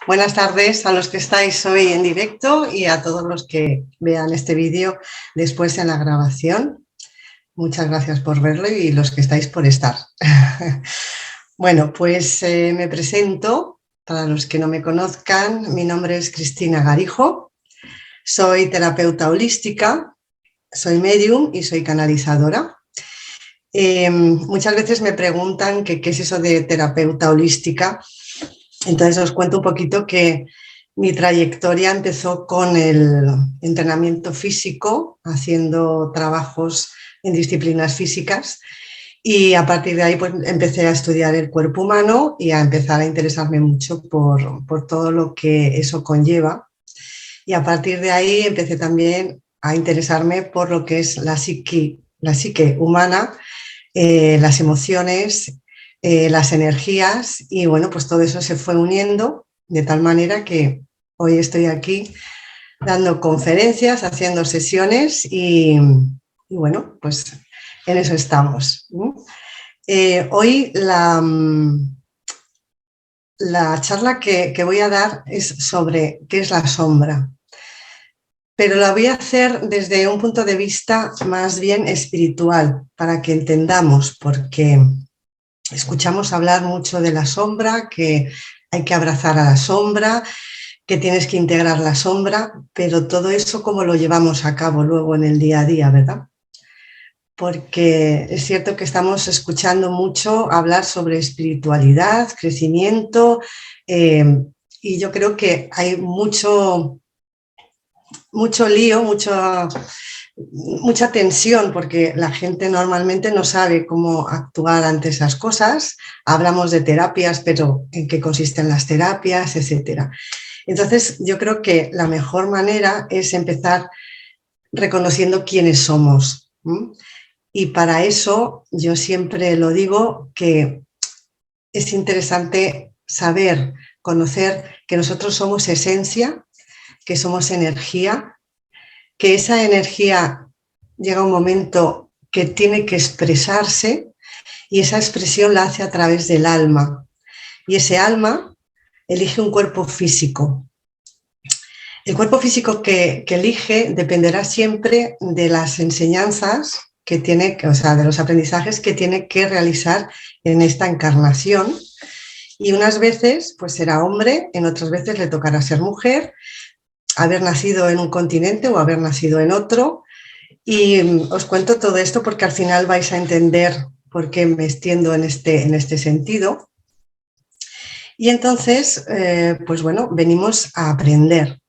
Buenas tardes a los que estáis hoy en directo y a todos los que vean este vídeo después en la grabación. Muchas gracias por verlo y los que estáis por estar. Bueno, pues me presento. Para los que no me conozcan, mi nombre es Cristina Garijo. Soy terapeuta holística, soy medium y soy canalizadora. Muchas veces me preguntan qué es eso de terapeuta holística. Entonces os cuento un poquito que mi trayectoria empezó con el entrenamiento físico, haciendo trabajos en disciplinas físicas, y a partir de ahí pues, empecé a estudiar el cuerpo humano y a empezar a interesarme mucho por todo lo que eso conlleva. Y a partir de ahí empecé también a interesarme por lo que es la psique humana, las emociones, las energías, y bueno, pues todo eso se fue uniendo de tal manera que hoy estoy aquí dando conferencias, haciendo sesiones y bueno, pues en eso estamos. Hoy la charla que voy a dar es sobre qué es la sombra, pero la voy a hacer desde un punto de vista más bien espiritual, para que entendamos, porque escuchamos hablar mucho de la sombra, que hay que abrazar a la sombra, que tienes que integrar la sombra, pero todo eso cómo lo llevamos a cabo luego en el día a día, ¿verdad? Porque es cierto que estamos escuchando mucho hablar sobre espiritualidad, crecimiento, y yo creo que hay mucho lío, mucha tensión, porque la gente normalmente no sabe cómo actuar ante esas cosas. Hablamos de terapias, pero ¿en qué consisten las terapias, etcétera? Entonces, yo creo que la mejor manera es empezar reconociendo quiénes somos. Y para eso, yo siempre lo digo, que es interesante saber, conocer que nosotros somos esencia, que somos energía, que esa energía llega un momento que tiene que expresarse y esa expresión la hace a través del alma. Y ese alma elige un cuerpo físico. El cuerpo físico que elige dependerá siempre de las enseñanzas que tiene, o sea, de los aprendizajes que tiene que realizar en esta encarnación. Y unas veces pues será hombre, en otras veces le tocará ser mujer, haber nacido en un continente o haber nacido en otro. Y os cuento todo esto porque al final vais a entender por qué me extiendo en este sentido. Y entonces, pues bueno, venimos a aprender.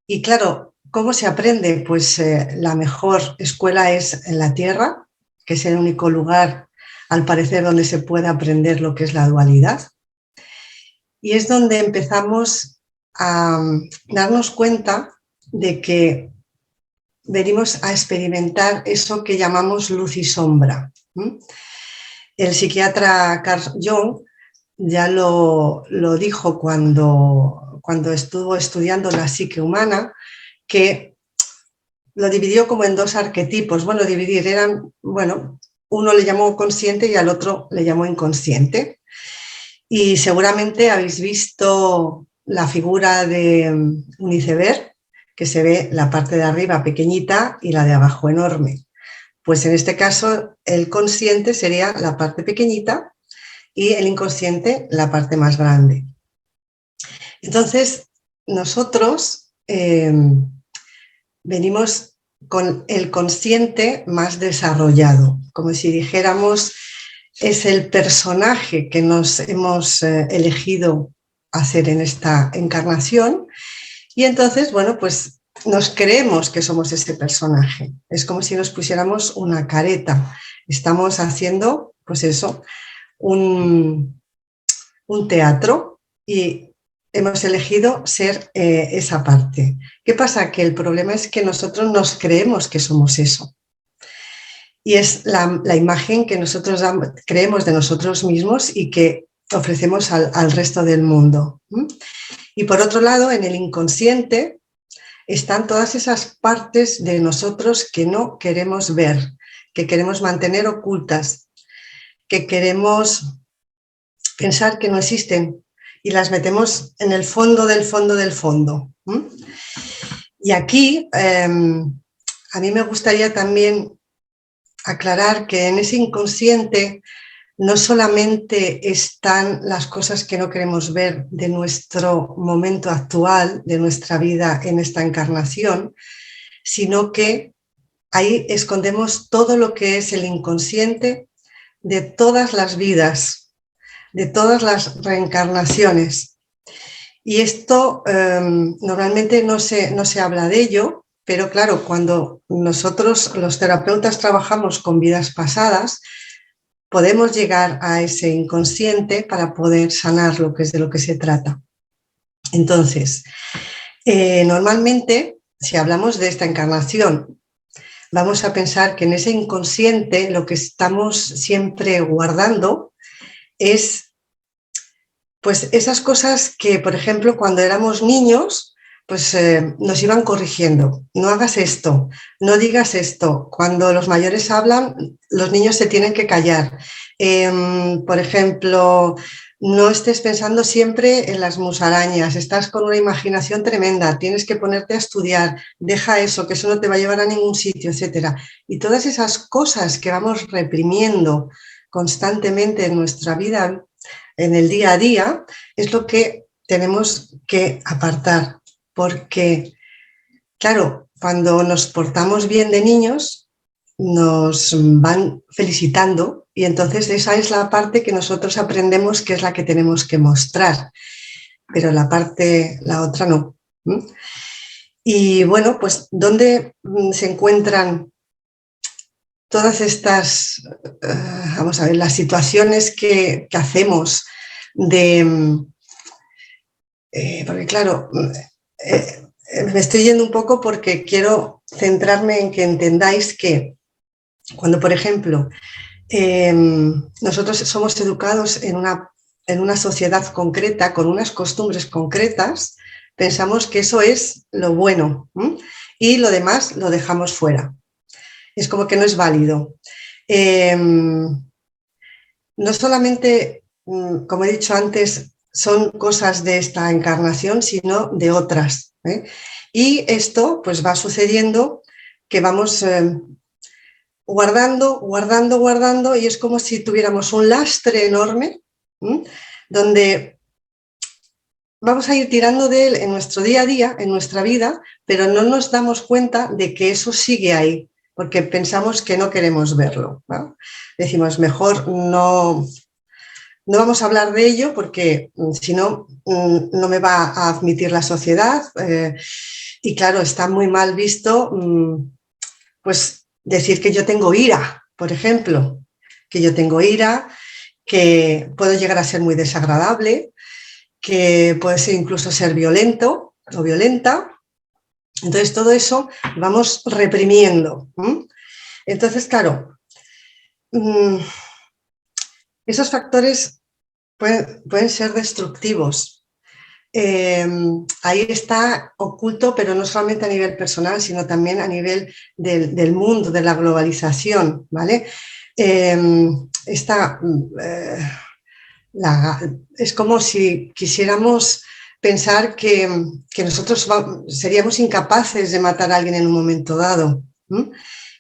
Y claro, ¿cómo se aprende? Pues la mejor escuela es en la Tierra, que es el único lugar, al parecer, donde se puede aprender lo que es la dualidad. Y es donde empezamos a darnos cuenta de que venimos a experimentar eso que llamamos luz y sombra. El psiquiatra Carl Jung ya lo dijo cuando estuvo estudiando la psique humana, que lo dividió como en dos arquetipos. Bueno, dividir eran, bueno, uno le llamó consciente y al otro le llamó inconsciente. Y seguramente habéis visto la figura de un iceberg, que se ve la parte de arriba pequeñita y la de abajo enorme. Pues en este caso el consciente sería la parte pequeñita y el inconsciente la parte más grande. Entonces nosotros venimos con el consciente más desarrollado, como si dijéramos es el personaje que nos hemos elegido hacer en esta encarnación, y entonces, bueno, pues nos creemos que somos ese personaje. Es como si nos pusiéramos una careta. Estamos haciendo, pues eso, un teatro y hemos elegido ser esa parte. ¿Qué pasa? Que el problema es que nosotros nos creemos que somos eso. Y es la imagen que nosotros creemos de nosotros mismos y que ofrecemos al resto del mundo. Y por otro lado, en el inconsciente están todas esas partes de nosotros que no queremos ver, que queremos mantener ocultas, que queremos pensar que no existen, y las metemos en el fondo del fondo del fondo. Y aquí a mí me gustaría también aclarar que en ese inconsciente no solamente están las cosas que no queremos ver de nuestro momento actual, de nuestra vida en esta encarnación, sino que ahí escondemos todo lo que es el inconsciente de todas las vidas, de todas las reencarnaciones. Y esto normalmente no se habla de ello, pero claro, cuando nosotros los terapeutas trabajamos con vidas pasadas, podemos llegar a ese inconsciente para poder sanar lo que es de lo que se trata. Entonces, normalmente, si hablamos de esta encarnación, vamos a pensar que en ese inconsciente lo que estamos siempre guardando es pues esas cosas que, por ejemplo, cuando éramos niños, pues nos iban corrigiendo. No hagas esto, no digas esto. Cuando los mayores hablan, los niños se tienen que callar. Por ejemplo, no estés pensando siempre en las musarañas, estás con una imaginación tremenda, tienes que ponerte a estudiar, deja eso, que eso no te va a llevar a ningún sitio, etcétera. Y todas esas cosas que vamos reprimiendo constantemente en nuestra vida, en el día a día, es lo que tenemos que apartar, porque, claro, cuando nos portamos bien de niños, nos van felicitando y entonces esa es la parte que nosotros aprendemos que es la que tenemos que mostrar, pero la otra no. Y bueno, pues ¿dónde se encuentran todas estas, vamos a ver, las situaciones que hacemos porque claro, me estoy yendo un poco porque quiero centrarme en que entendáis que cuando, por ejemplo, nosotros somos educados en una sociedad concreta, con unas costumbres concretas, pensamos que eso es lo bueno, y lo demás lo dejamos fuera. Es como que no es válido. No solamente, como he dicho antes, son cosas de esta encarnación, sino de otras. Y esto pues va sucediendo que vamos guardando, y es como si tuviéramos un lastre enorme, donde vamos a ir tirando de él en nuestro día a día, en nuestra vida, pero no nos damos cuenta de que eso sigue ahí, porque pensamos que no queremos verlo, ¿no? Decimos, mejor no vamos a hablar de ello porque si no, no me va a admitir la sociedad, y claro, está muy mal visto pues decir que yo tengo ira, por ejemplo, que yo tengo ira, que puedo llegar a ser muy desagradable, que puede ser incluso ser violento o violenta. Entonces todo eso vamos reprimiendo. Entonces, claro, esos factores pueden ser destructivos. Ahí está oculto, pero no solamente a nivel personal, sino también a nivel del mundo, de la globalización, ¿vale? Es como si quisiéramos pensar que nosotros seríamos incapaces de matar a alguien en un momento dado.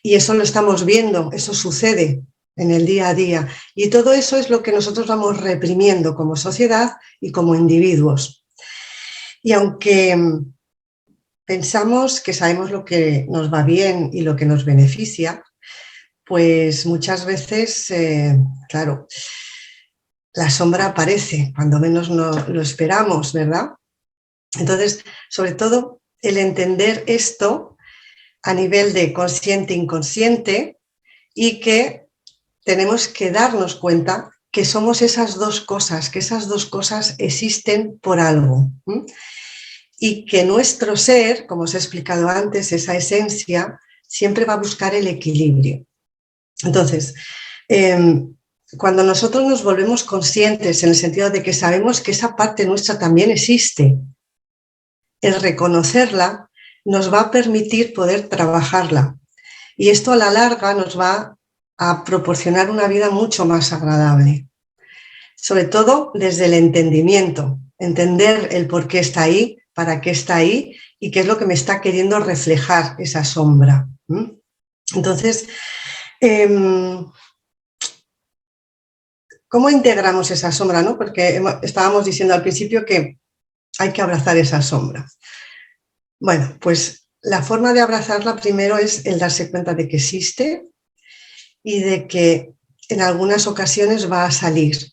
Y eso lo estamos viendo, eso sucede en el día a día. Y todo eso es lo que nosotros vamos reprimiendo como sociedad y como individuos. Y aunque pensamos que sabemos lo que nos va bien y lo que nos beneficia, pues muchas veces, claro, la sombra aparece cuando menos lo esperamos, ¿verdad? Entonces, sobre todo, el entender esto a nivel de consciente-inconsciente y que tenemos que darnos cuenta que somos esas dos cosas, que esas dos cosas existen por algo. Y que nuestro ser, como os he explicado antes, esa esencia, siempre va a buscar el equilibrio. Entonces, cuando nosotros nos volvemos conscientes en el sentido de que sabemos que esa parte nuestra también existe, el reconocerla nos va a permitir poder trabajarla. Y esto a la larga nos va a proporcionar una vida mucho más agradable. Sobre todo desde el entendimiento, entender el por qué está ahí, para qué está ahí y qué es lo que me está queriendo reflejar esa sombra. Entonces, ¿cómo integramos esa sombra, no? Porque estábamos diciendo al principio que hay que abrazar esa sombra. Bueno, pues la forma de abrazarla primero es el darse cuenta de que existe y de que en algunas ocasiones va a salir.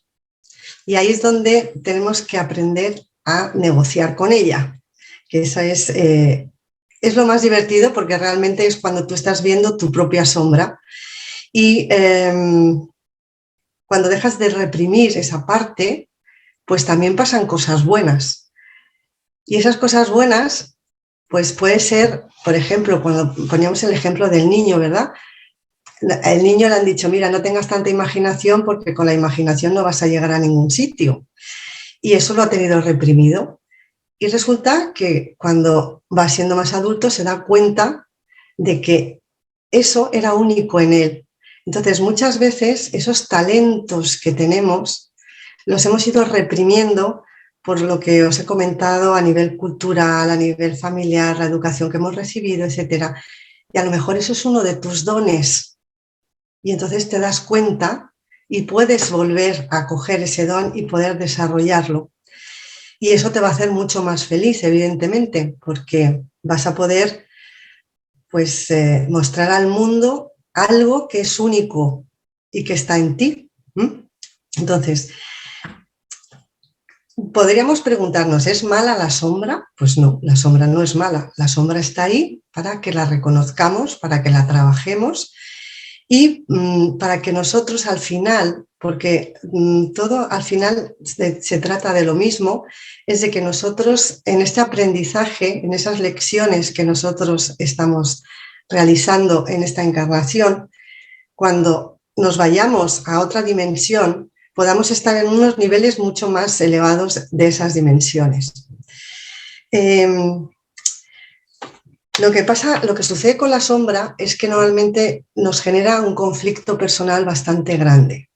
Y ahí es donde tenemos que aprender a negociar con ella, que esa es lo más divertido porque realmente es cuando tú estás viendo tu propia sombra y cuando dejas de reprimir esa parte, pues también pasan cosas buenas. Y esas cosas buenas, pues puede ser, por ejemplo, cuando poníamos el ejemplo del niño, ¿verdad? Al niño le han dicho, mira, no tengas tanta imaginación porque con la imaginación no vas a llegar a ningún sitio. Y eso lo ha tenido reprimido. Y resulta que cuando va siendo más adulto se da cuenta de que eso era único en él. Entonces, muchas veces esos talentos que tenemos los hemos ido reprimiendo por lo que os he comentado a nivel cultural, a nivel familiar, la educación que hemos recibido, etcétera. Y a lo mejor eso es uno de tus dones. Y entonces te das cuenta y puedes volver a coger ese don y poder desarrollarlo. Y eso te va a hacer mucho más feliz, evidentemente, porque vas a poder pues, mostrar al mundo algo que es único y que está en ti. Entonces, podríamos preguntarnos, ¿es mala la sombra? Pues no, la sombra no es mala. La sombra está ahí para que la reconozcamos, para que la trabajemos y para que nosotros al final, porque todo al final se trata de lo mismo, es de que nosotros en este aprendizaje, en esas lecciones que nosotros estamos realizando en esta encarnación, cuando nos vayamos a otra dimensión, podamos estar en unos niveles mucho más elevados de esas dimensiones. Lo que sucede con la sombra es que normalmente nos genera un conflicto personal bastante grande,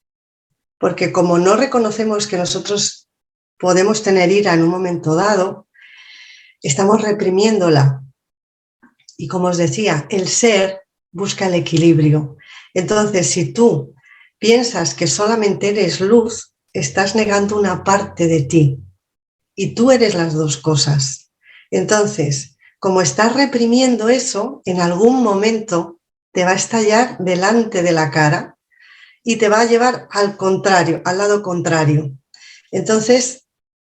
porque como no reconocemos que nosotros podemos tener ira en un momento dado, estamos reprimiéndola. Y como os decía, el ser busca el equilibrio. Entonces, si tú piensas que solamente eres luz, estás negando una parte de ti y tú eres las dos cosas. Entonces, como estás reprimiendo eso, en algún momento te va a estallar delante de la cara y te va a llevar al contrario, al lado contrario. Entonces,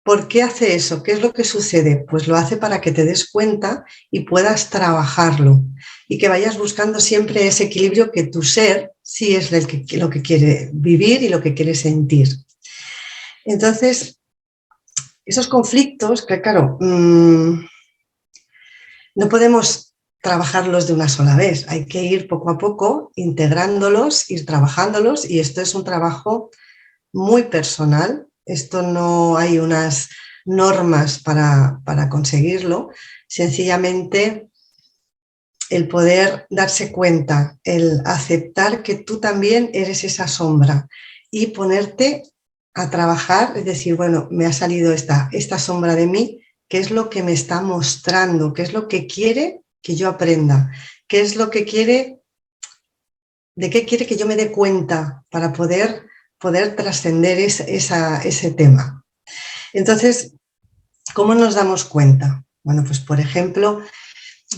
¿por qué hace eso? ¿Qué es lo que sucede? Pues lo hace para que te des cuenta y puedas trabajarlo y que vayas buscando siempre ese equilibrio que tu ser sí es lo que quiere vivir y lo que quiere sentir. Entonces, esos conflictos, que claro, no podemos trabajarlos de una sola vez, hay que ir poco a poco integrándolos, ir trabajándolos y esto es un trabajo muy personal, esto no hay unas normas para conseguirlo, sencillamente el poder darse cuenta, el aceptar que tú también eres esa sombra y ponerte a trabajar, es decir, bueno, me ha salido esta sombra de mí, ¿qué es lo que me está mostrando? ¿Qué es lo que quiere que yo aprenda? ¿Qué es lo que quiere, de qué quiere que yo me dé cuenta para poder trascender ese tema? Entonces, ¿cómo nos damos cuenta? Bueno, pues por ejemplo,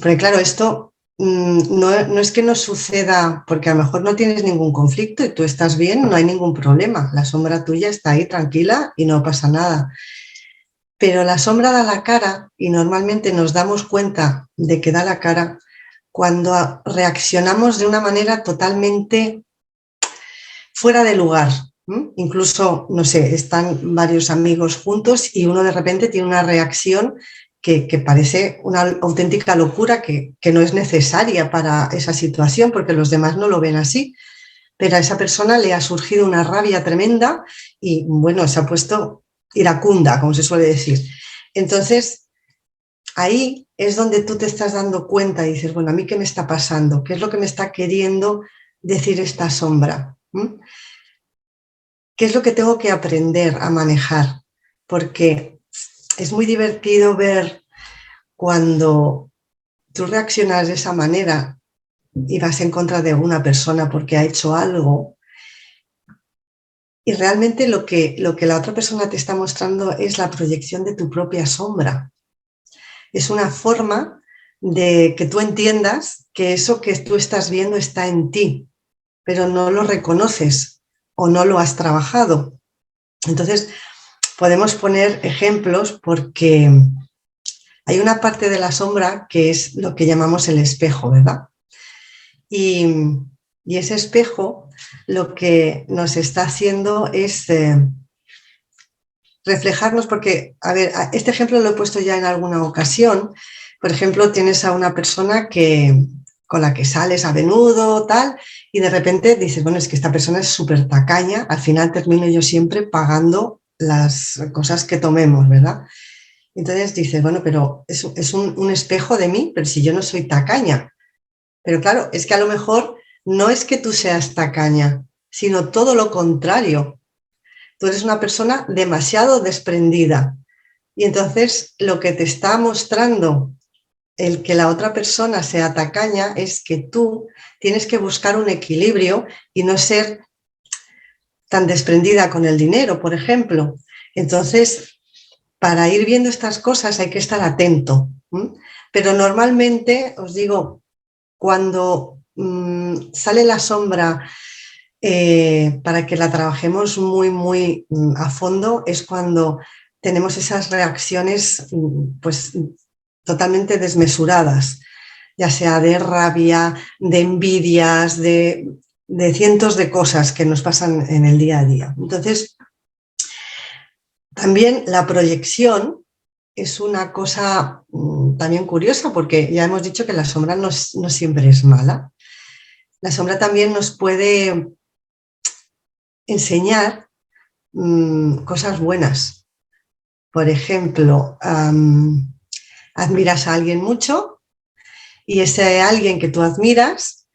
porque claro, esto no es que no suceda porque a lo mejor no tienes ningún conflicto y tú estás bien, no hay ningún problema, la sombra tuya está ahí tranquila y no pasa nada. Pero la sombra da la cara y normalmente nos damos cuenta de que da la cara cuando reaccionamos de una manera totalmente fuera de lugar. Incluso, no sé, están varios amigos juntos y uno de repente tiene una reacción que parece una auténtica locura que no es necesaria para esa situación porque los demás no lo ven así, pero a esa persona le ha surgido una rabia tremenda y bueno, se ha puesto iracunda, como se suele decir. Entonces, ahí es donde tú te estás dando cuenta y dices, bueno, ¿a mí qué me está pasando? ¿Qué es lo que me está queriendo decir esta sombra? ¿Qué es lo que tengo que aprender a manejar? Porque es muy divertido ver cuando tú reaccionas de esa manera y vas en contra de una persona porque ha hecho algo y realmente lo que la otra persona te está mostrando es la proyección de tu propia sombra. Es una forma de que tú entiendas que eso que tú estás viendo está en ti, pero no lo reconoces o no lo has trabajado. Entonces, podemos poner ejemplos porque hay una parte de la sombra que es lo que llamamos el espejo, ¿verdad? Y, y ese espejo lo que nos está haciendo es reflejarnos, porque, a ver, este ejemplo lo he puesto ya en alguna ocasión. Por ejemplo, tienes a una persona con la que sales a menudo, tal, y de repente dices, bueno, es que esta persona es súper tacaña, al final termino yo siempre pagando las cosas que tomemos, ¿verdad? Entonces dices, bueno, pero es un espejo de mí, pero si yo no soy tacaña. Pero claro, es que a lo mejor no es que tú seas tacaña, sino todo lo contrario. Tú eres una persona demasiado desprendida. Y entonces lo que te está mostrando el que la otra persona sea tacaña es que tú tienes que buscar un equilibrio y no ser tan desprendida con el dinero, por ejemplo. Entonces, para ir viendo estas cosas hay que estar atento. ¿M? Pero normalmente, os digo, cuando sale la sombra para que la trabajemos muy, muy a fondo, es cuando tenemos esas reacciones pues totalmente desmesuradas, ya sea de rabia, de envidias, de cientos de cosas que nos pasan en el día a día. Entonces, también la proyección es una cosa también curiosa, porque ya hemos dicho que la sombra no siempre es mala. La sombra también nos puede enseñar cosas buenas. Por ejemplo, admiras a alguien mucho y ese alguien que tú admiras,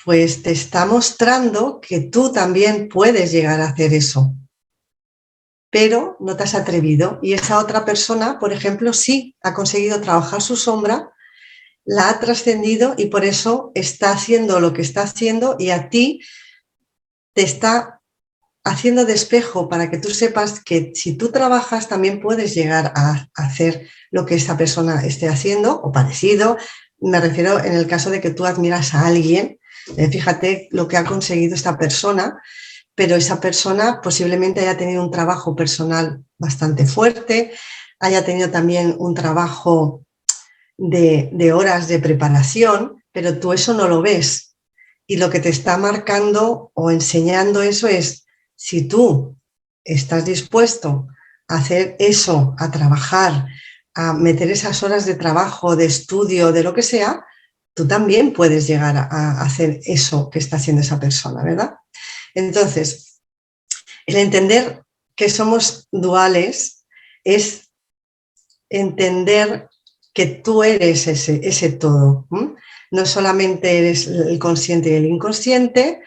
pues te está mostrando que tú también puedes llegar a hacer eso, pero no te has atrevido. Y esa otra persona, por ejemplo, sí ha conseguido trabajar su sombra, la ha trascendido y por eso está haciendo lo que está haciendo y a ti te está haciendo de espejo para que tú sepas que si tú trabajas también puedes llegar a hacer lo que esta persona esté haciendo o parecido. Me refiero en el caso de que tú admiras a alguien, fíjate lo que ha conseguido esta persona, pero esa persona posiblemente haya tenido un trabajo personal bastante fuerte, haya tenido también un trabajo de horas de preparación, pero tú eso no lo ves. Y lo que te está marcando o enseñando eso es, si tú estás dispuesto a hacer eso, a trabajar, a meter esas horas de trabajo, de estudio, de lo que sea, tú también puedes llegar a hacer eso que está haciendo esa persona, ¿verdad? Entonces, el entender que somos duales es entender que tú eres ese todo. No solamente eres el consciente y el inconsciente,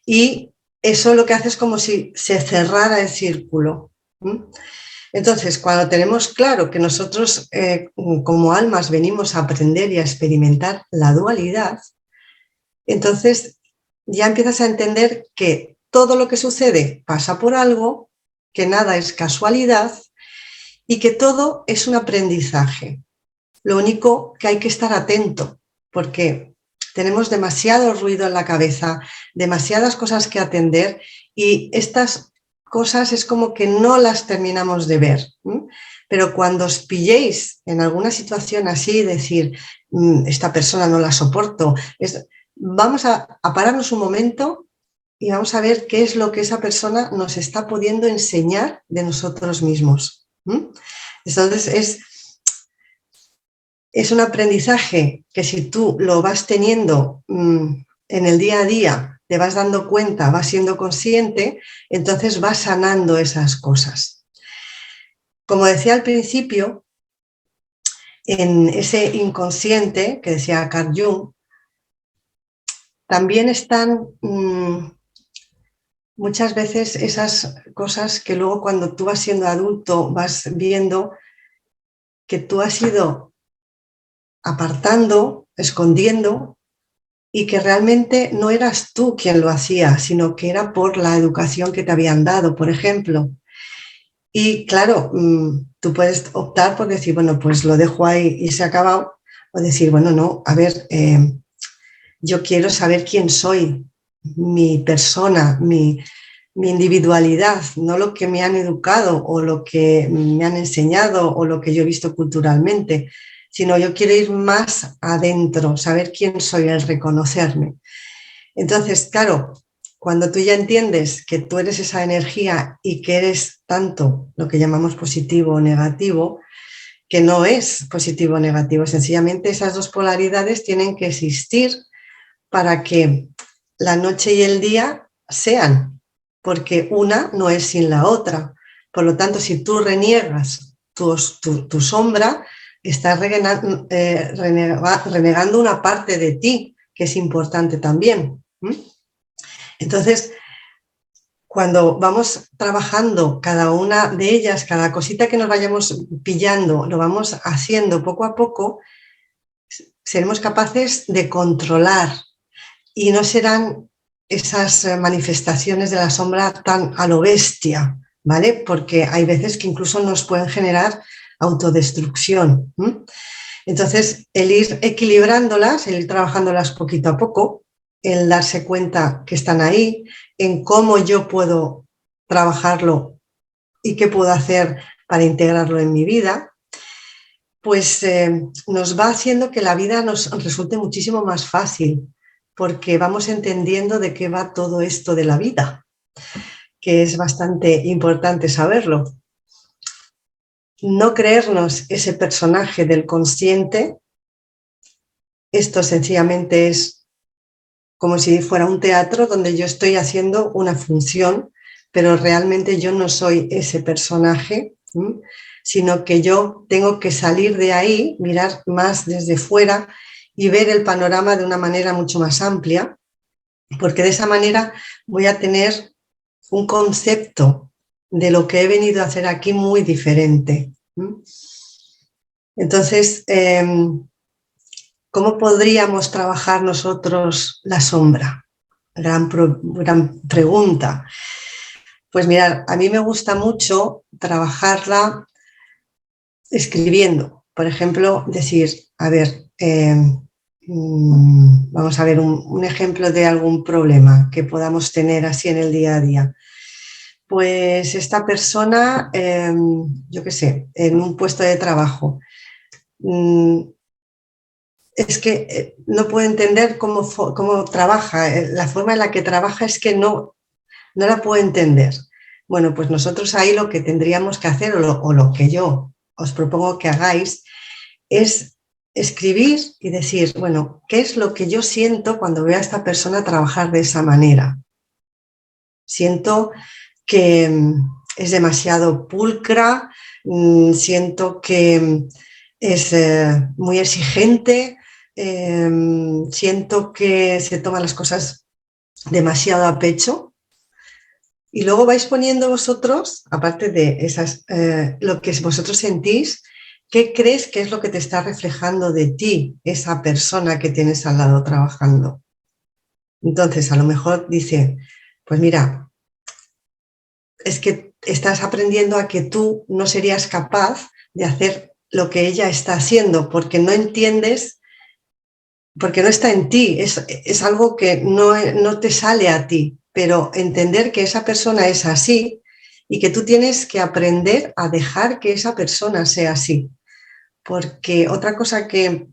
y eso lo que hace es como si se cerrara el círculo. Entonces, cuando tenemos claro que nosotros como almas venimos a aprender y a experimentar la dualidad, entonces ya empiezas a entender que todo lo que sucede pasa por algo, que nada es casualidad y que todo es un aprendizaje. Lo único que hay que estar atento, porque tenemos demasiado ruido en la cabeza, demasiadas cosas que atender y estas cosas es como que no las terminamos de ver. Pero cuando os pilléis en alguna situación así, decir, esta persona no la soporto, vamos a pararnos un momento y vamos a ver qué es lo que esa persona nos está pudiendo enseñar de nosotros mismos. Entonces es un aprendizaje que si tú lo vas teniendo en el día a día, te vas dando cuenta, vas siendo consciente, entonces vas sanando esas cosas. Como decía al principio, en ese inconsciente que decía Carl Jung, también están muchas veces esas cosas que luego cuando tú vas siendo adulto vas viendo que tú has ido apartando, escondiendo, y que realmente no eras tú quien lo hacía, sino que era por la educación que te habían dado, por ejemplo. Y claro, tú puedes optar por decir, bueno, pues lo dejo ahí y se ha acabado, o decir, bueno, no, a ver, yo quiero saber quién soy, mi persona, mi individualidad, no lo que me han educado o lo que me han enseñado o lo que yo he visto culturalmente, sino yo quiero ir más adentro, saber quién soy, el reconocerme. Entonces, claro, cuando tú ya entiendes que tú eres esa energía y que eres tanto lo que llamamos positivo o negativo, que no es positivo o negativo, sencillamente esas dos polaridades tienen que existir para que la noche y el día sean, porque una no es sin la otra. Por lo tanto, si tú reniegas tu sombra, estás renegando una parte de ti que es importante también. Entonces, cuando vamos trabajando cada una de ellas, cada cosita que nos vayamos pillando, lo vamos haciendo poco a poco, seremos capaces de controlar y no serán esas manifestaciones de la sombra tan a lo bestia, ¿vale? Porque hay veces que incluso nos pueden generar autodestrucción. Entonces, el ir equilibrándolas, el ir trabajándolas poquito a poco, el darse cuenta que están ahí, en cómo yo puedo trabajarlo y qué puedo hacer para integrarlo en mi vida, pues nos va haciendo que la vida nos resulte muchísimo más fácil, porque vamos entendiendo de qué va todo esto de la vida, que es bastante importante saberlo. No creernos ese personaje del consciente, esto sencillamente es como si fuera un teatro donde yo estoy haciendo una función, pero realmente yo no soy ese personaje, sino que yo tengo que salir de ahí, mirar más desde fuera y ver el panorama de una manera mucho más amplia, porque de esa manera voy a tener un concepto de lo que he venido a hacer aquí muy diferente. Entonces, ¿cómo podríamos trabajar nosotros la sombra? Gran pregunta. Pues mirad, a mí me gusta mucho trabajarla escribiendo. Por ejemplo, decir, a ver, vamos a ver un ejemplo de algún problema que podamos tener así en el día a día. Pues esta persona, yo qué sé, en un puesto de trabajo, es que no puedo entender cómo trabaja, la forma en la que trabaja es que no la puedo entender. Bueno, pues nosotros ahí lo que tendríamos que hacer, o lo que yo os propongo que hagáis, es escribir y decir, bueno, ¿qué es lo que yo siento cuando veo a esta persona trabajar de esa manera? Siento que es demasiado pulcra, siento que es muy exigente, siento que se toma las cosas demasiado a pecho. Y luego vais poniendo vosotros, aparte de esas, lo que vosotros sentís, ¿qué crees que es lo que te está reflejando de ti esa persona que tienes al lado trabajando? Entonces, a lo mejor dice, pues mira, es que estás aprendiendo a que tú no serías capaz de hacer lo que ella está haciendo porque no entiendes, porque no está en ti, es algo que no te sale a ti, pero entender que esa persona es así y que tú tienes que aprender a dejar que esa persona sea así. Porque otra cosa que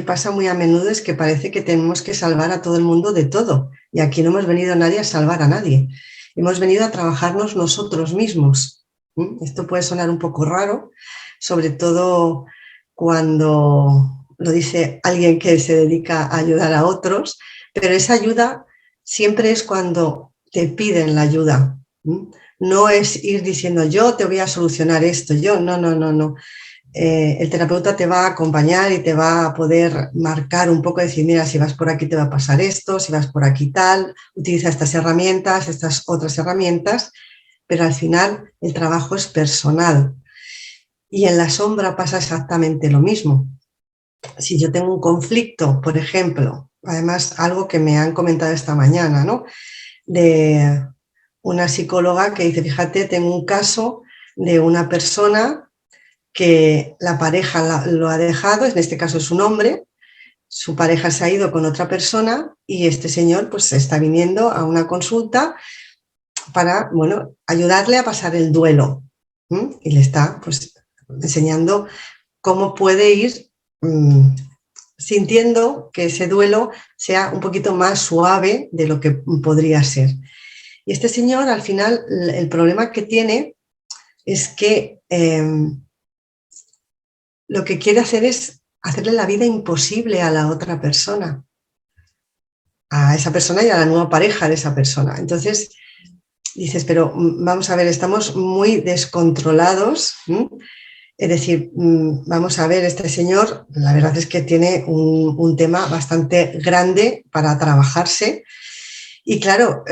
pasa muy a menudo es que parece que tenemos que salvar a todo el mundo de todo. Y aquí no hemos venido nadie a salvar a nadie. Hemos venido a trabajarnos nosotros mismos. Esto puede sonar un poco raro, sobre todo cuando lo dice alguien que se dedica a ayudar a otros, pero esa ayuda siempre es cuando te piden la ayuda. No es ir diciendo yo te voy a solucionar esto, yo no. El terapeuta te va a acompañar y te va a poder marcar un poco, decir, mira, si vas por aquí te va a pasar esto, si vas por aquí tal, utiliza estas herramientas, estas otras herramientas, pero al final el trabajo es personal. Y en la sombra pasa exactamente lo mismo. Si yo tengo un conflicto, por ejemplo, además algo que me han comentado esta mañana, ¿no? De una psicóloga que dice, fíjate, tengo un caso de una persona que la pareja lo ha dejado, en este caso es un hombre, su pareja se ha ido con otra persona y este señor pues está viniendo a una consulta para, bueno, ayudarle a pasar el duelo. Y le está pues enseñando cómo puede ir sintiendo que ese duelo sea un poquito más suave de lo que podría ser. Y este señor, al final, el problema que tiene es que lo que quiere hacer es hacerle la vida imposible a la otra persona, a esa persona y a la nueva pareja de esa persona. Entonces, dices, pero vamos a ver, estamos muy descontrolados. Es decir, vamos a ver, este señor, la verdad es que tiene un tema bastante grande para trabajarse. Y claro,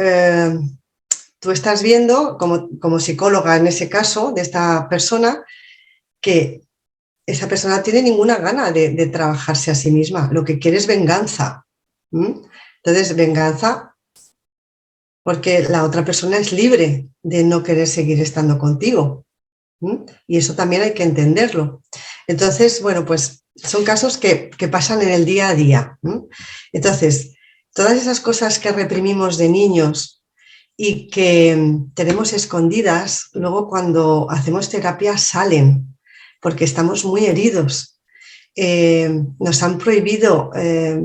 tú estás viendo, como psicóloga en ese caso, de esta persona, que esa persona no tiene ninguna gana de trabajarse a sí misma. Lo que quiere es venganza. Entonces, venganza porque la otra persona es libre de no querer seguir estando contigo. Y eso también hay que entenderlo. Entonces, bueno, pues son casos que pasan en el día a día. Entonces, todas esas cosas que reprimimos de niños y que tenemos escondidas, luego cuando hacemos terapia salen, porque estamos muy heridos. Nos han prohibido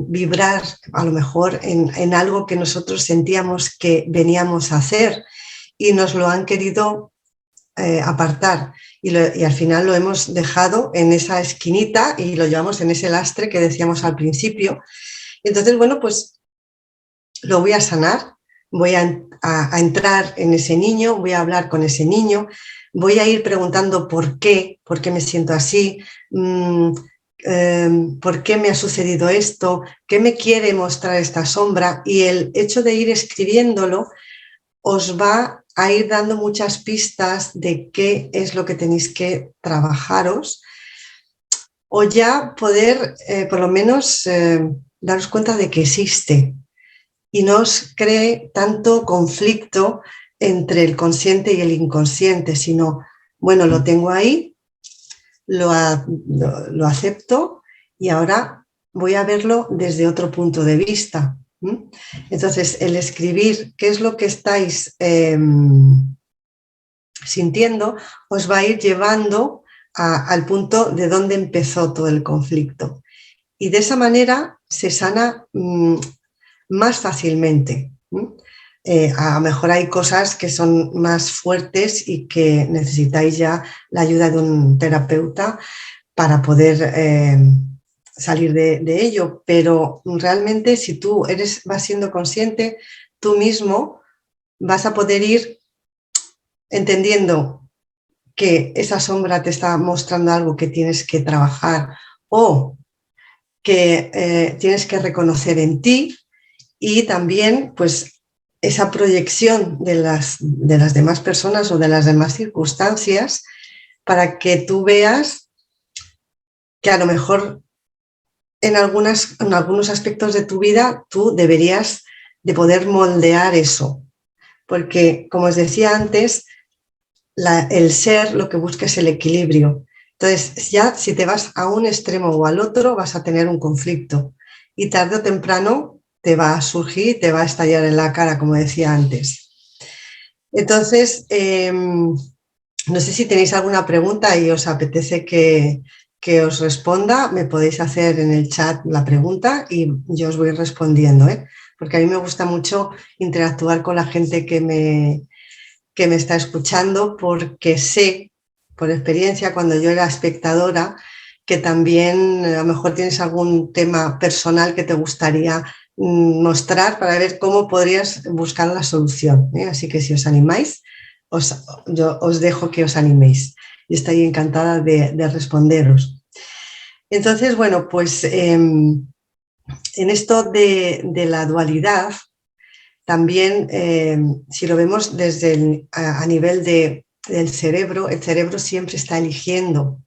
vibrar a lo mejor en algo que nosotros sentíamos que veníamos a hacer y nos lo han querido apartar y al final lo hemos dejado en esa esquinita y lo llevamos en ese lastre que decíamos al principio. Entonces, bueno, pues lo voy a sanar, voy a entrar en ese niño, voy a hablar con ese niño, voy a ir preguntando por qué me siento así, por qué me ha sucedido esto, qué me quiere mostrar esta sombra, y el hecho de ir escribiéndolo os va a ir dando muchas pistas de qué es lo que tenéis que trabajaros, o ya poder por lo menos daros cuenta de que existe y no os cree tanto conflicto entre el consciente y el inconsciente, sino, bueno, lo tengo ahí, lo acepto y ahora voy a verlo desde otro punto de vista. Entonces, el escribir qué es lo que estáis sintiendo os va a ir llevando al punto de donde empezó todo el conflicto. Y de esa manera se sana más fácilmente. A lo mejor hay cosas que son más fuertes y que necesitáis ya la ayuda de un terapeuta para poder salir de ello, pero realmente si tú vas siendo consciente, tú mismo vas a poder ir entendiendo que esa sombra te está mostrando algo que tienes que trabajar o que tienes que reconocer en ti, y también pues esa proyección de las demás personas o de las demás circunstancias para que tú veas que a lo mejor en algunos aspectos de tu vida tú deberías de poder moldear eso, porque como os decía antes, el ser lo que busca es el equilibrio. Entonces, ya si te vas a un extremo o al otro, vas a tener un conflicto y tarde o temprano te va a surgir, te va a estallar en la cara, como decía antes. Entonces, no sé si tenéis alguna pregunta y os apetece que os responda, me podéis hacer en el chat la pregunta y yo os voy respondiendo, porque a mí me gusta mucho interactuar con la gente que me está escuchando, porque sé por experiencia cuando yo era espectadora que también a lo mejor tienes algún tema personal que te gustaría mostrar para ver cómo podrías buscar la solución. Así que si os animáis, yo os dejo que os animéis. Y estoy encantada de responderos. Entonces, bueno, pues en esto de la dualidad, también, si lo vemos desde a nivel del cerebro, el cerebro siempre está eligiendo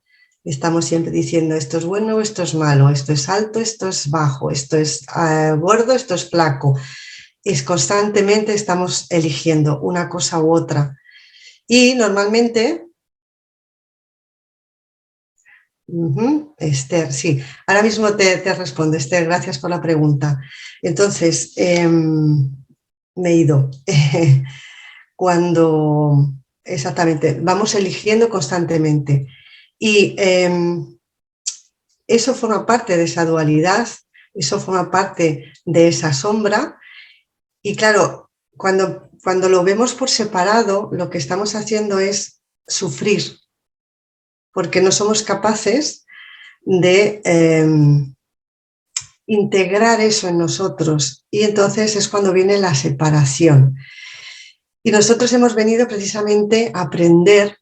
Estamos siempre diciendo esto es bueno, esto es malo, esto es alto, esto es bajo, esto es gordo, esto es flaco. Es constantemente estamos eligiendo una cosa u otra. Y normalmente, Esther, sí, ahora mismo te respondo, Esther, gracias por la pregunta. Entonces, me he ido. Cuando, exactamente, vamos eligiendo constantemente. Y eso forma parte de esa dualidad, eso forma parte de esa sombra. Y claro, cuando lo vemos por separado, lo que estamos haciendo es sufrir, porque no somos capaces de integrar eso en nosotros. Y entonces es cuando viene la separación. Y nosotros hemos venido precisamente a aprender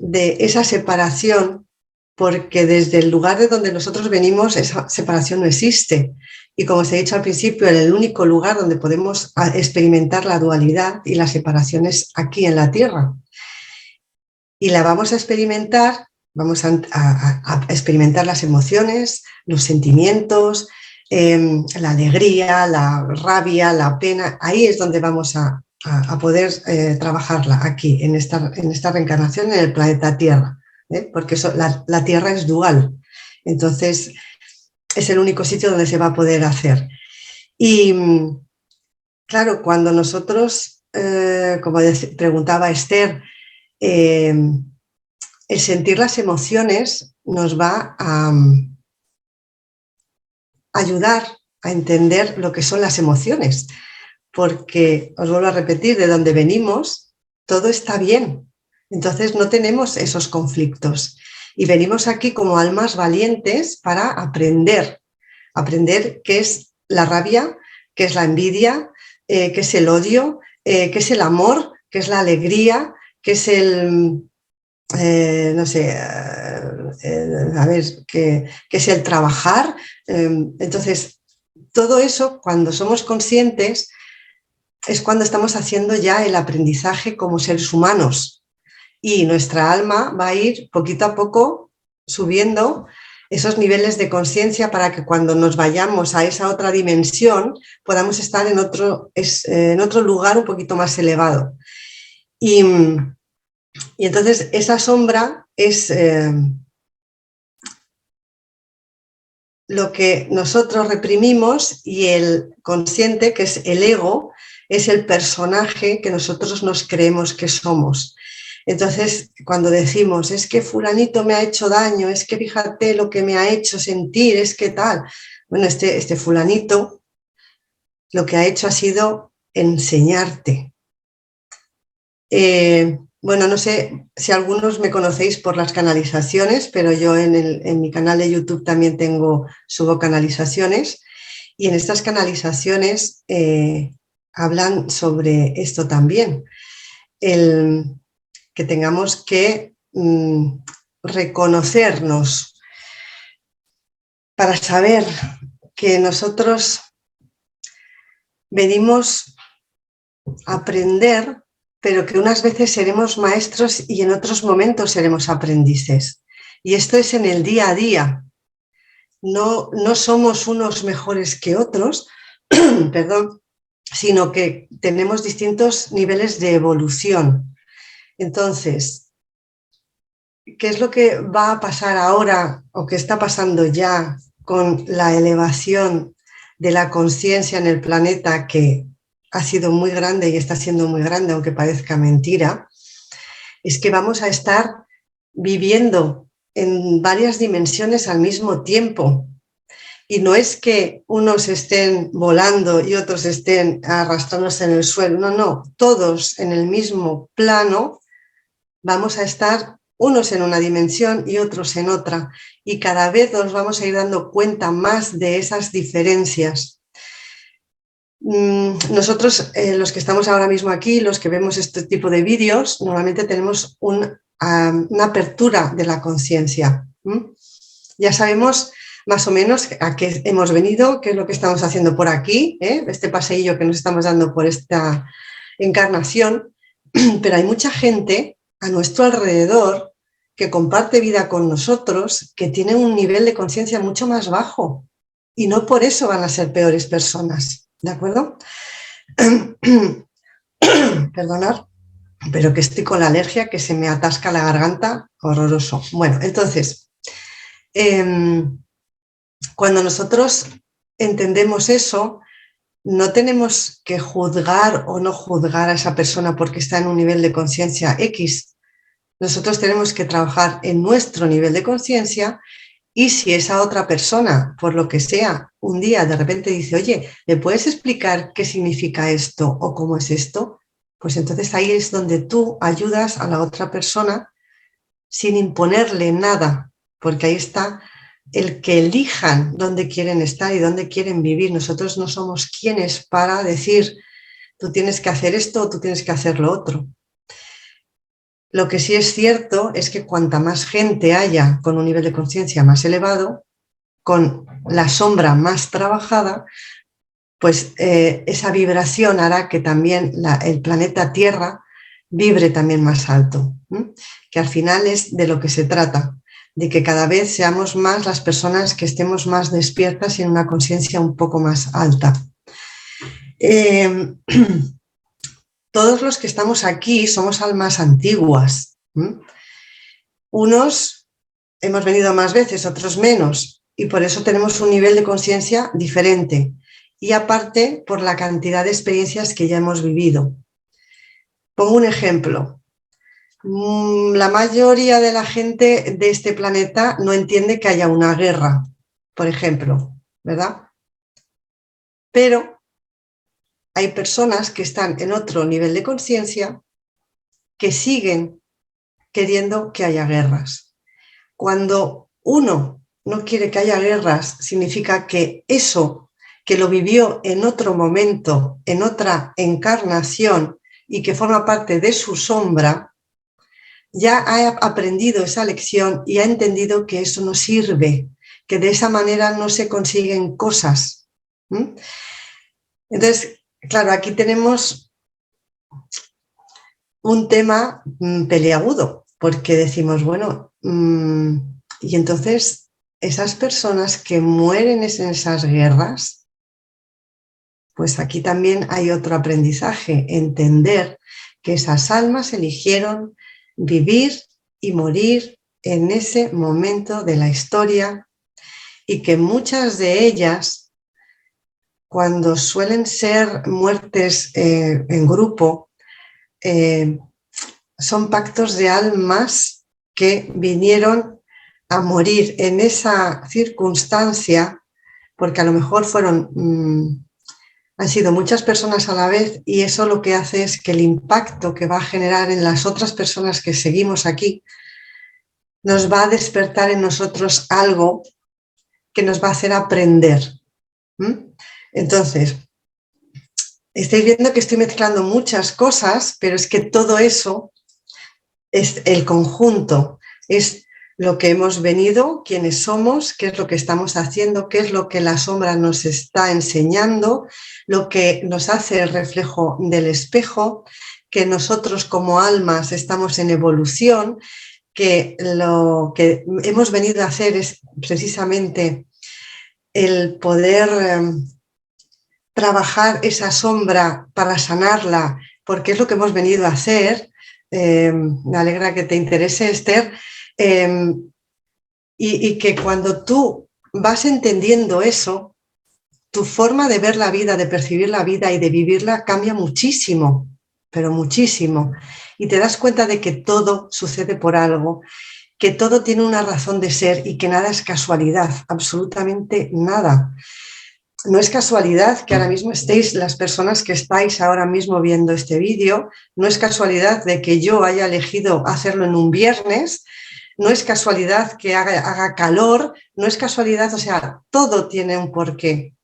de esa separación, porque desde el lugar de donde nosotros venimos esa separación no existe. Y como os he dicho al principio, el único lugar donde podemos experimentar la dualidad y la separación es aquí en la Tierra. Y la vamos a experimentar, vamos a experimentar las emociones, los sentimientos, la alegría, la rabia, la pena. Ahí es donde vamos a poder trabajarla, aquí, en esta reencarnación en el planeta Tierra, porque la Tierra es dual. Entonces, es el único sitio donde se va a poder hacer. Y claro, cuando nosotros, como preguntaba Esther, el sentir las emociones nos va a ayudar a entender lo que son las emociones, porque, os vuelvo a repetir, de donde venimos, todo está bien. Entonces no tenemos esos conflictos. Y venimos aquí como almas valientes para aprender qué es la rabia, qué es la envidia, qué es el odio, qué es el amor, qué es la alegría, qué es el, no sé, a ver, qué es el trabajar. Entonces, todo eso, cuando somos conscientes, es cuando estamos haciendo ya el aprendizaje como seres humanos. Y nuestra alma va a ir poquito a poco subiendo esos niveles de conciencia para que cuando nos vayamos a esa otra dimensión podamos estar en otro lugar un poquito más elevado. Y entonces esa sombra es lo que nosotros reprimimos, y el consciente, que es el ego, es el personaje que nosotros nos creemos que somos. Entonces, cuando decimos, es que fulanito me ha hecho daño, es que fíjate lo que me ha hecho sentir, es que tal, bueno, este fulanito lo que ha hecho ha sido enseñarte. Bueno, no sé si algunos me conocéis por las canalizaciones, pero yo en mi canal de YouTube también subo canalizaciones, y en estas canalizaciones hablan sobre esto también, que tengamos que reconocernos para saber que nosotros venimos a aprender, pero que unas veces seremos maestros y en otros momentos seremos aprendices. Y esto es en el día a día. No somos unos mejores que otros, perdón, sino que tenemos distintos niveles de evolución. Entonces, ¿qué es lo que va a pasar ahora o que está pasando ya con la elevación de la conciencia en el planeta, que ha sido muy grande y está siendo muy grande, aunque parezca mentira? Es que vamos a estar viviendo en varias dimensiones al mismo tiempo. Y no es que unos estén volando y otros estén arrastrándose en el suelo, no, todos en el mismo plano vamos a estar unos en una dimensión y otros en otra, y cada vez nos vamos a ir dando cuenta más de esas diferencias. Nosotros, los que estamos ahora mismo aquí, los que vemos este tipo de vídeos, normalmente tenemos una apertura de la conciencia. Ya sabemos más o menos a qué hemos venido, qué es lo que estamos haciendo por aquí, este paseillo que nos estamos dando por esta encarnación, pero hay mucha gente a nuestro alrededor que comparte vida con nosotros, que tiene un nivel de conciencia mucho más bajo y no por eso van a ser peores personas, ¿de acuerdo? Perdonad, pero que estoy con la alergia, que se me atasca la garganta, horroroso. Bueno, entonces, cuando nosotros entendemos eso, no tenemos que juzgar o no juzgar a esa persona porque está en un nivel de conciencia X. Nosotros tenemos que trabajar en nuestro nivel de conciencia y si esa otra persona, por lo que sea, un día de repente dice, oye, ¿me puedes explicar qué significa esto o cómo es esto? Pues entonces ahí es donde tú ayudas a la otra persona sin imponerle nada, porque ahí está el que elijan dónde quieren estar y dónde quieren vivir. Nosotros no somos quienes para decir, tú tienes que hacer esto o tú tienes que hacer lo otro. Lo que sí es cierto es que cuanta más gente haya con un nivel de conciencia más elevado, con la sombra más trabajada, pues esa vibración hará que también el planeta Tierra vibre también más alto, ¿sí? Que al final es de lo que se trata, de que cada vez seamos más las personas que estemos más despiertas y en una conciencia un poco más alta. Todos los que estamos aquí somos almas antiguas. Unos hemos venido más veces, otros menos, y por eso tenemos un nivel de conciencia diferente. Y aparte, por la cantidad de experiencias que ya hemos vivido. Pongo un ejemplo. La mayoría de la gente de este planeta no entiende que haya una guerra, por ejemplo, ¿verdad? Pero hay personas que están en otro nivel de conciencia que siguen queriendo que haya guerras. Cuando uno no quiere que haya guerras, significa que eso que lo vivió en otro momento, en otra encarnación y que forma parte de su sombra, ya ha aprendido esa lección y ha entendido que eso no sirve, que de esa manera no se consiguen cosas. Entonces, claro, aquí tenemos un tema peliagudo, porque decimos, bueno, y entonces esas personas que mueren en esas guerras, pues aquí también hay otro aprendizaje, entender que esas almas eligieron vivir y morir en ese momento de la historia y que muchas de ellas, cuando suelen ser muertes en grupo, son pactos de almas que vinieron a morir en esa circunstancia, porque a lo mejor han sido muchas personas a la vez y eso lo que hace es que el impacto que va a generar en las otras personas que seguimos aquí nos va a despertar en nosotros algo que nos va a hacer aprender. Entonces, estáis viendo que estoy mezclando muchas cosas, pero es que todo eso es el conjunto, es lo que hemos venido, quiénes somos, qué es lo que estamos haciendo, qué es lo que la sombra nos está enseñando, lo que nos hace el reflejo del espejo, que nosotros como almas estamos en evolución, que lo que hemos venido a hacer es precisamente el poder trabajar esa sombra para sanarla, porque es lo que hemos venido a hacer. Me alegra que te interese, Esther, y que cuando tú vas entendiendo eso, tu forma de ver la vida, de percibir la vida y de vivirla cambia muchísimo, pero muchísimo. Y te das cuenta de que todo sucede por algo, que todo tiene una razón de ser y que nada es casualidad, absolutamente nada. No es casualidad que ahora mismo estéis las personas que estáis ahora mismo viendo este vídeo, no es casualidad de que yo haya elegido hacerlo en un viernes, no es casualidad que haga calor, no es casualidad, o sea, todo tiene un porqué.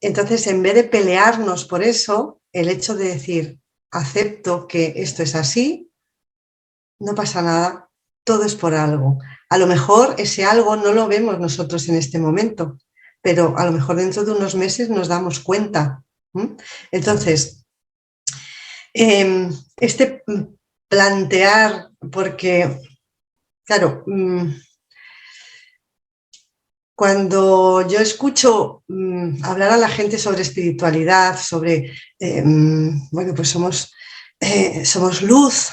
Entonces, en vez de pelearnos por eso, el hecho de decir, acepto que esto es así, no pasa nada, todo es por algo. A lo mejor ese algo no lo vemos nosotros en este momento, pero a lo mejor dentro de unos meses nos damos cuenta. Entonces, este plantear, porque claro, cuando yo escucho hablar a la gente sobre espiritualidad, sobre, bueno, pues somos luz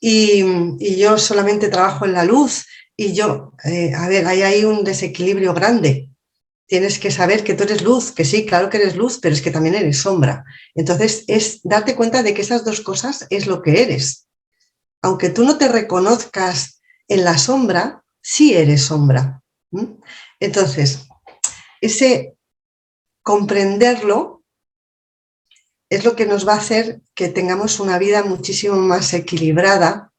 y yo solamente trabajo en la luz y yo, a ver, hay un desequilibrio grande. Tienes que saber que tú eres luz, que sí, claro que eres luz, pero es que también eres sombra. Entonces, es darte cuenta de que esas dos cosas es lo que eres. Aunque tú no te reconozcas en la sombra, sí eres sombra. Entonces, ese comprenderlo es lo que nos va a hacer que tengamos una vida muchísimo más equilibrada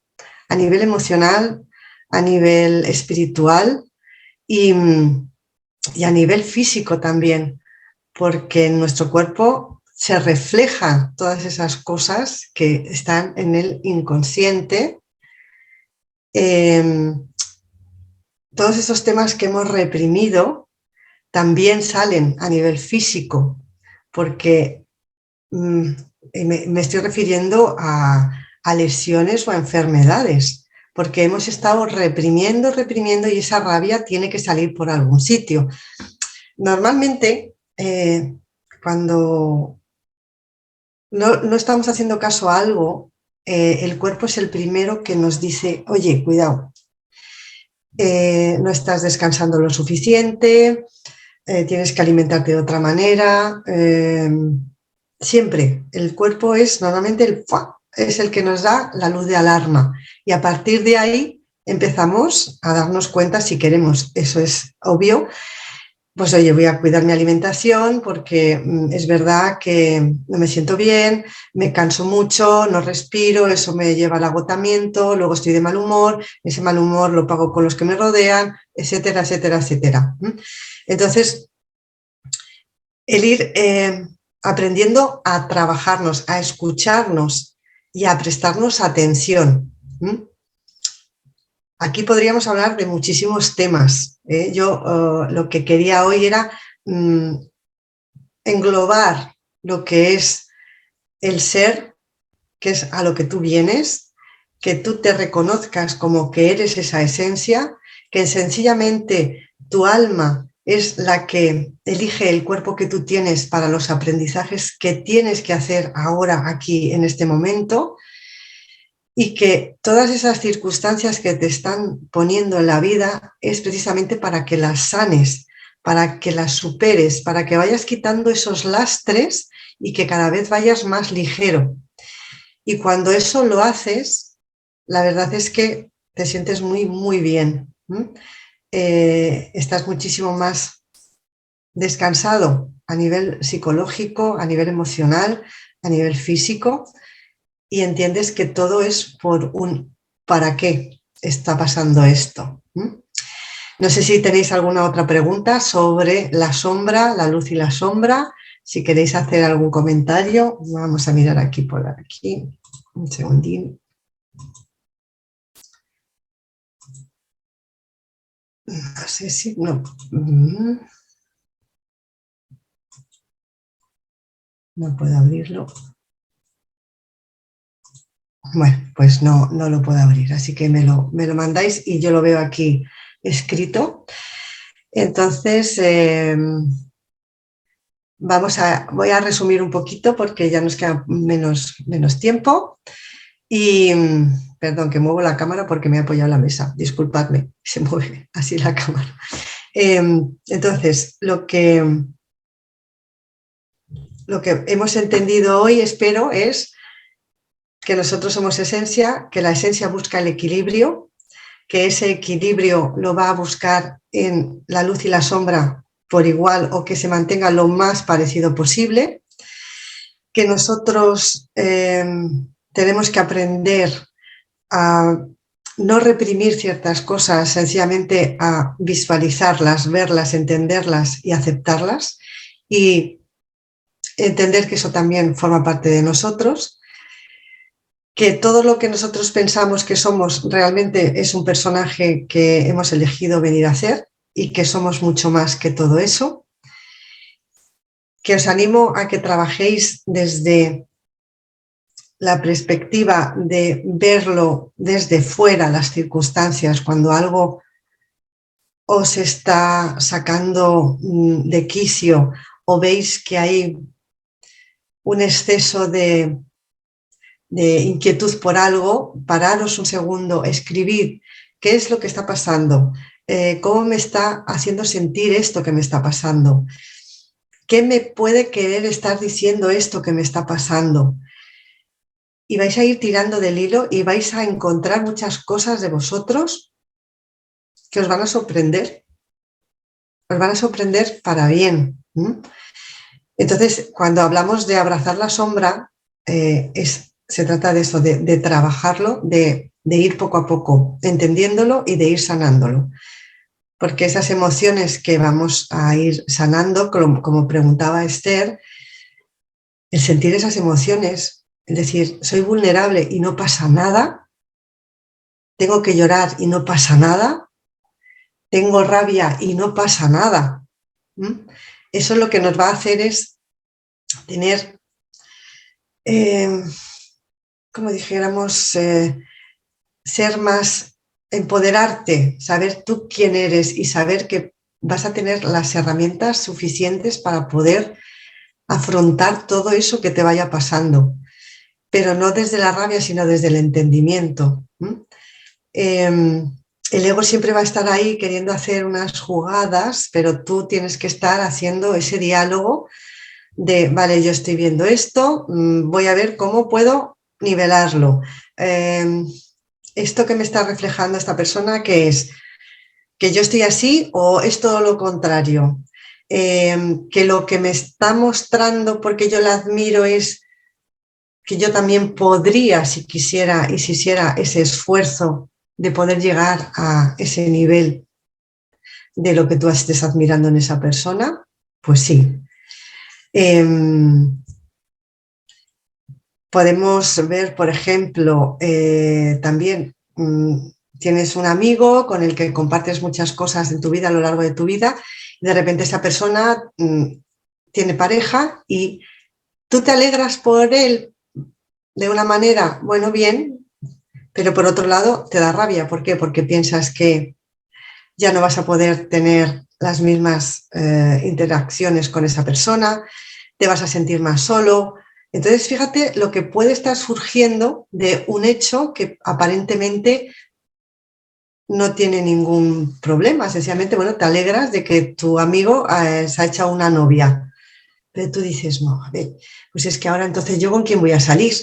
a nivel emocional, a nivel espiritual y a nivel físico también, porque en nuestro cuerpo se reflejan todas esas cosas que están en el inconsciente, eh, todos esos temas que hemos reprimido también salen a nivel físico, porque me estoy refiriendo a lesiones o a enfermedades, porque hemos estado reprimiendo y esa rabia tiene que salir por algún sitio. Normalmente, cuando no estamos haciendo caso a algo, el cuerpo es el primero que nos dice, oye, cuidado, no estás descansando lo suficiente, tienes que alimentarte de otra manera. Siempre el cuerpo es normalmente es el que nos da la luz de alarma y a partir de ahí empezamos a darnos cuenta si queremos. Eso es obvio. Pues oye, voy a cuidar mi alimentación porque es verdad que no me siento bien, me canso mucho, no respiro, eso me lleva al agotamiento, luego estoy de mal humor, ese mal humor lo pago con los que me rodean, etcétera, etcétera, etcétera. Entonces, el ir aprendiendo a trabajarnos, a escucharnos y a prestarnos atención. Aquí podríamos hablar de muchísimos temas. Yo lo que quería hoy era englobar lo que es el ser, que es a lo que tú vienes, que tú te reconozcas como que eres esa esencia, que sencillamente tu alma es la que elige el cuerpo que tú tienes para los aprendizajes que tienes que hacer ahora, aquí, en este momento, y que todas esas circunstancias que te están poniendo en la vida es precisamente para que las sanes, para que las superes, para que vayas quitando esos lastres y que cada vez vayas más ligero. Y cuando eso lo haces, la verdad es que te sientes muy, muy bien. Estás muchísimo más descansado a nivel psicológico, a nivel emocional, a nivel físico, y entiendes que todo es por un ¿para qué está pasando esto? No sé si tenéis alguna otra pregunta sobre la sombra, la luz y la sombra. Si queréis hacer algún comentario, vamos a mirar aquí por aquí. Un segundín. No sé si... No. No puedo abrirlo. Bueno, pues no lo puedo abrir, así que me lo mandáis y yo lo veo aquí escrito. Entonces, voy a resumir un poquito porque ya nos queda menos tiempo. Y perdón, que muevo la cámara porque me he apoyado en la mesa. Disculpadme, se mueve así la cámara. Entonces, lo que hemos entendido hoy, espero, es que nosotros somos esencia, que la esencia busca el equilibrio, que ese equilibrio lo va a buscar en la luz y la sombra por igual o que se mantenga lo más parecido posible, que nosotros tenemos que aprender a no reprimir ciertas cosas, sencillamente a visualizarlas, verlas, entenderlas y aceptarlas y entender que eso también forma parte de nosotros, que todo lo que nosotros pensamos que somos realmente es un personaje que hemos elegido venir a hacer y que somos mucho más que todo eso, que os animo a que trabajéis desde la perspectiva de verlo desde fuera, las circunstancias, cuando algo os está sacando de quicio o veis que hay un exceso de inquietud por algo, pararos un segundo, escribid qué es lo que está pasando, cómo me está haciendo sentir esto que me está pasando, qué me puede querer estar diciendo esto que me está pasando. Y vais a ir tirando del hilo y vais a encontrar muchas cosas de vosotros que os van a sorprender. Os van a sorprender para bien. Entonces, cuando hablamos de abrazar la sombra, se trata de eso, de trabajarlo, de ir poco a poco entendiéndolo y de ir sanándolo. Porque esas emociones que vamos a ir sanando, como preguntaba Esther, el sentir esas emociones, es decir, soy vulnerable y no pasa nada, tengo que llorar y no pasa nada, tengo rabia y no pasa nada. Eso lo que nos va a hacer es tener, como dijéramos, ser más, empoderarte, saber tú quién eres y saber que vas a tener las herramientas suficientes para poder afrontar todo eso que te vaya pasando, pero no desde la rabia, sino desde el entendimiento. El ego siempre va a estar ahí queriendo hacer unas jugadas, pero tú tienes que estar haciendo ese diálogo de, vale, yo estoy viendo esto, voy a ver cómo puedo nivelarlo. Esto que me está reflejando esta persona, ¿qué es? ¿Que yo estoy así o es todo lo contrario? Que lo que me está mostrando porque yo la admiro es que yo también podría, si quisiera y si hiciera ese esfuerzo de poder llegar a ese nivel de lo que tú estés admirando en esa persona, pues sí. Podemos ver, por ejemplo, también tienes un amigo con el que compartes muchas cosas en tu vida a lo largo de tu vida y de repente esa persona tiene pareja y tú te alegras por él de una manera, bueno, bien, pero por otro lado te da rabia. ¿Por qué? Porque piensas que ya no vas a poder tener las mismas interacciones con esa persona, te vas a sentir más solo. Entonces, fíjate lo que puede estar surgiendo de un hecho que aparentemente no tiene ningún problema. Sencillamente, bueno, te alegras de que tu amigo se ha echado una novia. Pero tú dices, no, a ver, pues es que ahora entonces yo con quién voy a salir.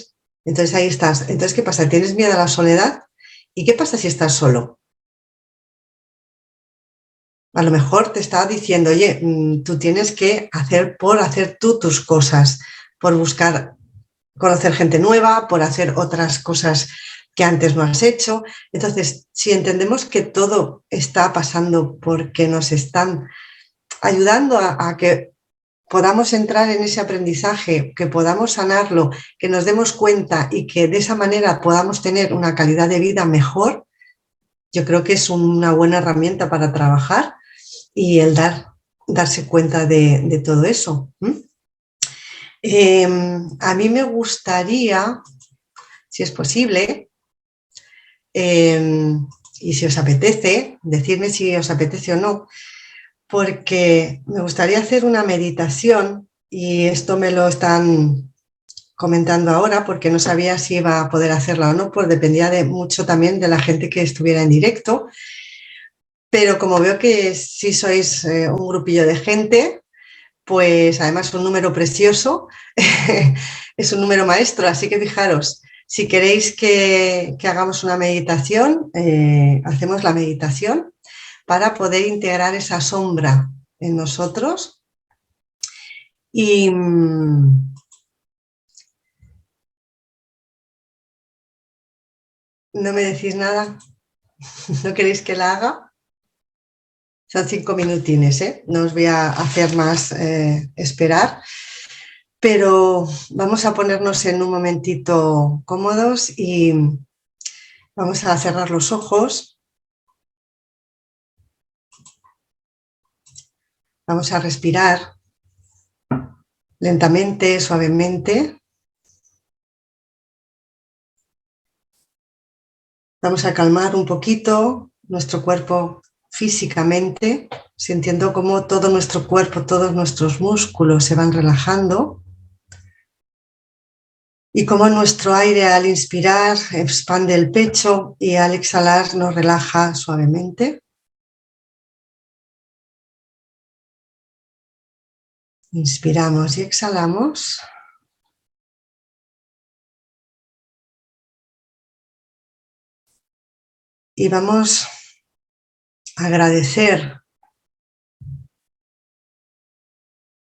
Entonces ahí estás. Entonces, ¿qué pasa? ¿Tienes miedo a la soledad? ¿Y qué pasa si estás solo? A lo mejor te está diciendo, oye, tú tienes que hacer tú tus cosas, por buscar conocer gente nueva, por hacer otras cosas que antes no has hecho. Entonces, si entendemos que todo está pasando porque nos están ayudando a que podamos entrar en ese aprendizaje, que podamos sanarlo, que nos demos cuenta y que de esa manera podamos tener una calidad de vida mejor, yo creo que es una buena herramienta para trabajar y el darse cuenta de todo eso. A mí me gustaría, si es posible, y si os apetece, decirme si os apetece o no, porque me gustaría hacer una meditación y esto me lo están comentando ahora porque no sabía si iba a poder hacerla o no, pues dependía de mucho también de la gente que estuviera en directo, pero como veo que sí sois un grupillo de gente, pues además un número precioso, es un número maestro, así que fijaros, si queréis que hagamos una meditación, hacemos la meditación para poder integrar esa sombra en nosotros y no me decís nada, ¿no queréis que la haga? Son 5 minutines, ¿eh? No os voy a hacer más esperar. Pero vamos a ponernos en un momentito cómodos y vamos a cerrar los ojos. Vamos a respirar lentamente, suavemente. Vamos a calmar un poquito nuestro cuerpo físicamente, sintiendo cómo todo nuestro cuerpo, todos nuestros músculos se van relajando y cómo nuestro aire al inspirar expande el pecho y al exhalar nos relaja suavemente. Inspiramos y exhalamos. Y vamos a agradecer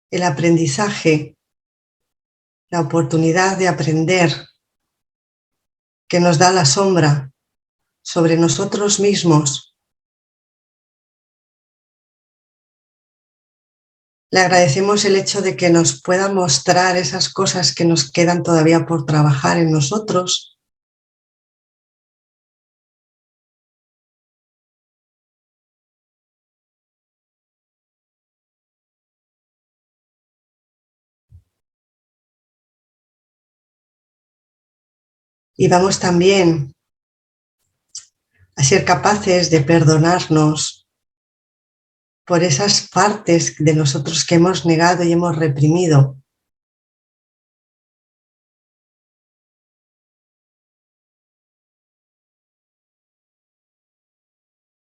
el aprendizaje, la oportunidad de aprender que nos da la sombra sobre nosotros mismos. Le agradecemos el hecho de que nos pueda mostrar esas cosas que nos quedan todavía por trabajar en nosotros. Y vamos también a ser capaces de perdonarnos por esas partes de nosotros que hemos negado y hemos reprimido.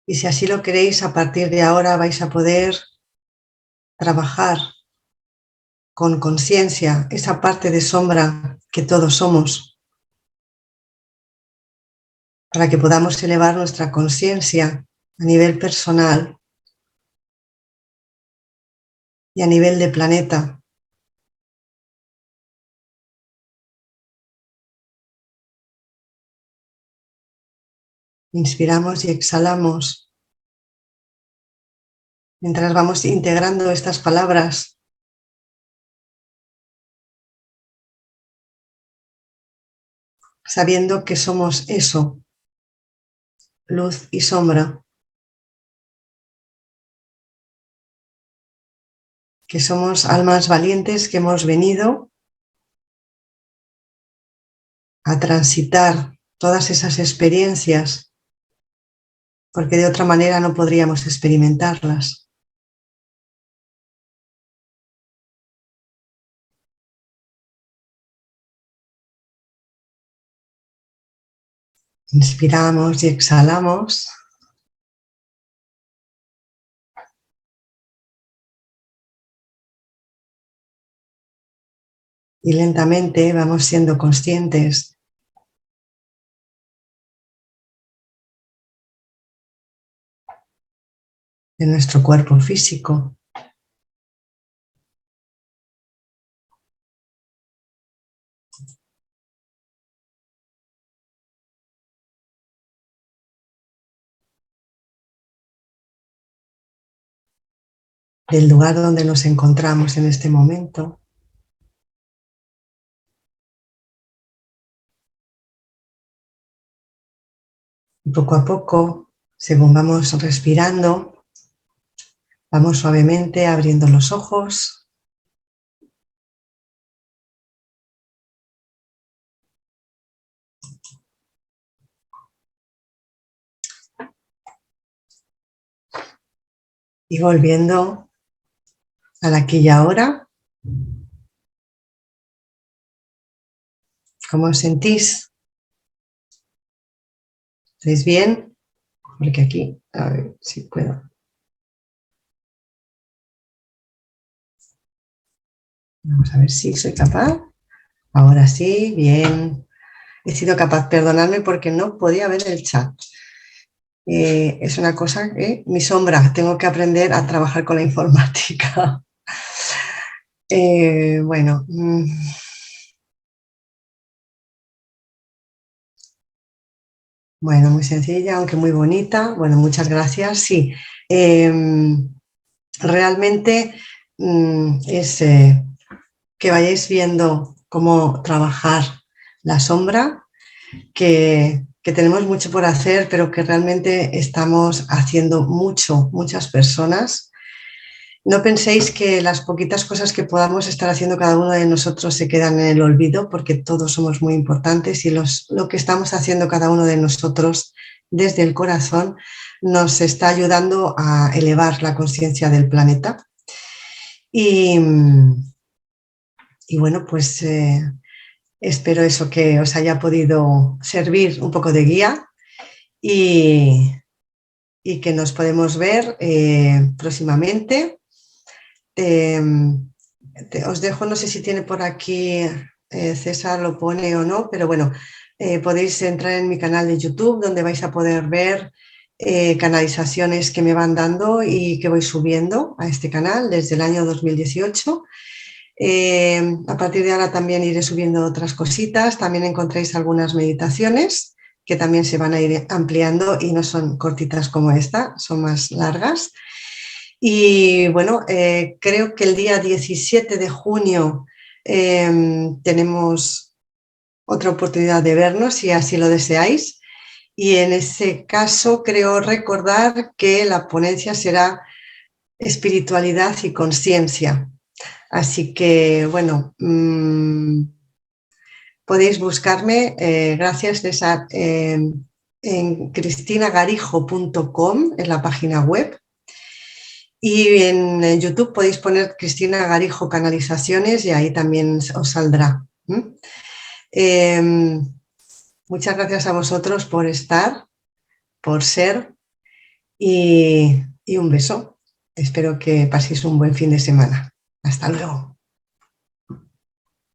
Y si así lo queréis, a partir de ahora vais a poder trabajar con conciencia esa parte de sombra que todos somos, para que podamos elevar nuestra conciencia a nivel personal y a nivel de planeta. Inspiramos y exhalamos mientras vamos integrando estas palabras. Sabiendo que somos eso, luz y sombra, que somos almas valientes que hemos venido a transitar todas esas experiencias, porque de otra manera no podríamos experimentarlas. Inspiramos y exhalamos. Y lentamente vamos siendo conscientes de nuestro cuerpo físico. Del lugar donde nos encontramos en este momento. Y poco a poco, según vamos respirando, vamos suavemente abriendo los ojos. Y volviendo al aquí y ahora. ¿Cómo os sentís? ¿Estáis bien? Porque aquí, a ver si puedo. Vamos a ver si soy capaz. Ahora sí, bien. He sido capaz, perdonadme porque no podía ver el chat. Es una cosa que mi sombra, tengo que aprender a trabajar con la informática. Bueno. Bueno, muy sencilla, aunque muy bonita. Bueno, muchas gracias. Sí, realmente es que vayáis viendo cómo trabajar la sombra, que tenemos mucho por hacer, pero que realmente estamos haciendo mucho, muchas personas. No penséis que las poquitas cosas que podamos estar haciendo cada uno de nosotros se quedan en el olvido, porque todos somos muy importantes y lo que estamos haciendo cada uno de nosotros desde el corazón nos está ayudando a elevar la conciencia del planeta. Y, y bueno, pues espero eso, que os haya podido servir un poco de guía y que nos podemos ver próximamente. Os dejo, no sé si tiene por aquí, César lo pone o no, pero bueno, podéis entrar en mi canal de YouTube donde vais a poder ver canalizaciones que me van dando y que voy subiendo a este canal desde el año 2018. A partir de ahora también iré subiendo otras cositas, también encontráis algunas meditaciones que también se van a ir ampliando y no son cortitas como esta, son más largas. Y bueno, creo que el día 17 de junio tenemos otra oportunidad de vernos, si así lo deseáis. Y en ese caso creo recordar que la ponencia será espiritualidad y conciencia. Así que, bueno, podéis buscarme, gracias César, en cristinagarijo.com, en la página web. Y en YouTube podéis poner Cristina Garijo Canalizaciones y ahí también os saldrá. Muchas gracias a vosotros por estar, por ser y un beso. Espero que paséis un buen fin de semana. Hasta luego.